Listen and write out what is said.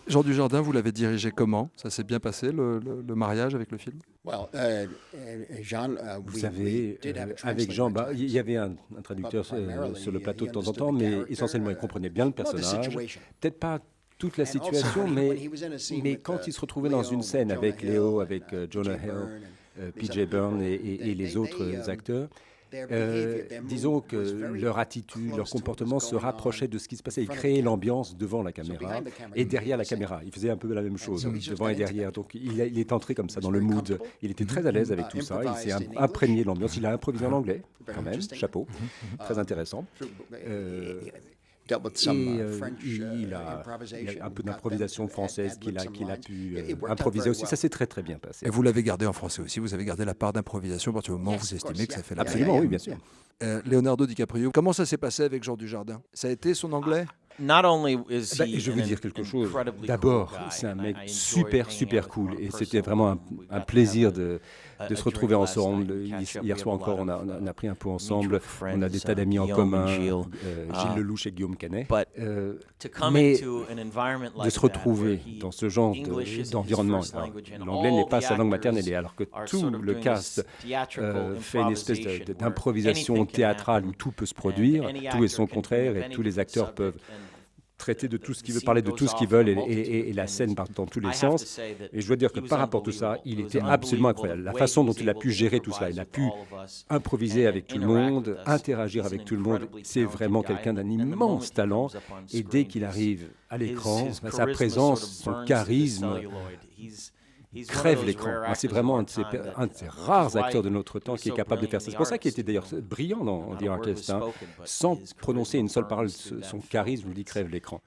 Jean Dujardin, vous l'avez dirigé comment? Ça s'est bien passé, le mariage avec le film? Well, Jean, Vous savez, avec Jean, il y avait un traducteur sur le plateau de temps en temps, mais essentiellement, il comprenait bien le personnage. Peut-être pas toute la situation, mais quand il se retrouvait dans une scène avec Léo, avec Jonah Hill, P.J. Byrne et les autres acteurs, disons que leur attitude, leur comportement se rapprochait de ce qui se passait. Ils créaient l'ambiance devant la caméra et derrière la caméra. Il faisait un peu la même chose, devant et derrière. Donc il est entré comme ça dans le mood. Il était très à l'aise avec tout ça. Il s'est imprégné de l'ambiance. Il a improvisé en anglais, quand même. Chapeau. Très intéressant. Il a un peu d'improvisation française qu'il a pu improviser aussi. Ça s'est très très bien passé. Et vous l'avez gardé en français aussi, vous avez gardé la part d'improvisation à partir du moment où vous estimez que ça fait la peine. Absolument, oui, bien sûr. Leonardo DiCaprio, comment ça s'est passé avec Jean Dujardin? Ça a été son anglais? Je veux dire quelque chose. D'abord, c'est un mec super, super cool. Et c'était vraiment un plaisir de se retrouver ensemble. Hier soir encore, on a pris un pot ensemble. On a des tas d'amis en commun. Gilles Lelouch et Guillaume Canet. Mais de se retrouver dans ce genre d'environnement. L'anglais n'est pas sa langue maternelle. Et alors que tout le cast fait une espèce d'improvisation théâtrale où tout peut se produire, tout est son contraire et tous les acteurs peuvent traiter de tout ce qu'ils veulent, parler de tout ce qu'ils veulent et la scène part dans tous les sens. Et je dois dire que par rapport à tout ça, il était absolument incroyable. La façon dont il a pu gérer tout cela, il a pu improviser avec tout le monde, interagir avec tout le monde. C'est vraiment quelqu'un d'un immense talent. Et dès qu'il arrive à l'écran, sa présence, son charisme crève l'écran. C'est vraiment un de ces rares acteurs de notre temps qui est capable de faire ça. C'est pour ça qu'il était d'ailleurs brillant dans The Artist. Sans prononcer une seule parole, son charisme lui crève l'écran.